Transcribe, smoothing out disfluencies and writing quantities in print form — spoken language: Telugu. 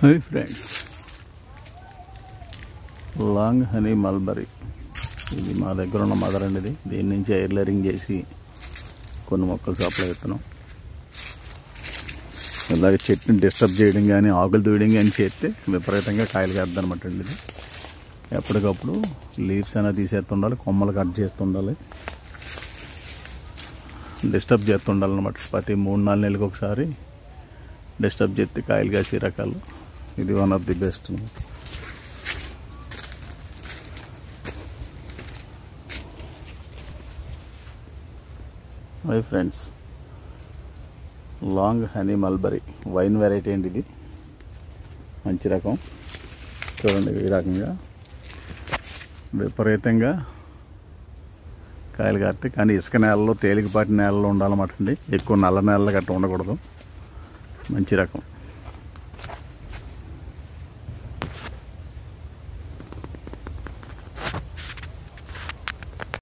Hi friends, long honey mulberry ఇది మా దగ్గర ఉన్న మదర్ అండి. దీని నుంచి ఎయిర్ లేరింగ్ చేసి కొన్ని మొక్కలు సప్లై చేస్తున్నాం. ఇలాగే చెట్టుని డిస్టర్బ్ చేయడం కానీ ఆకులు తూయడం కానీ చేస్తే విపరీతంగా కాయలు కాద్దనమాట అండి. ఇది ఎప్పటికప్పుడు లీవ్స్ అయినా తీసేస్తుండాలి, కొమ్మలు కట్ చేస్తుండాలి, డిస్టర్బ్ చేస్తుండాలన్నమాట. ప్రతి 3-4 నెలలకు ఒకసారి డిస్టర్బ్ చేస్తే కాయలు కాసే రకాలు ఇది one of the best. Hi friends, long honey mulberry wine variety అండి. ఇది మంచి రకం. చూడండి, ఈ రకంగా విపరీతంగా కాయలు కాస్తే, కానీ ఇసుక నేలలో తేలికపాటి నేలలో ఉండాలన్నమాట అండి. ఎక్కువ నల్ల నేలలు గట్ట ఉండకూడదు. మంచి రకం.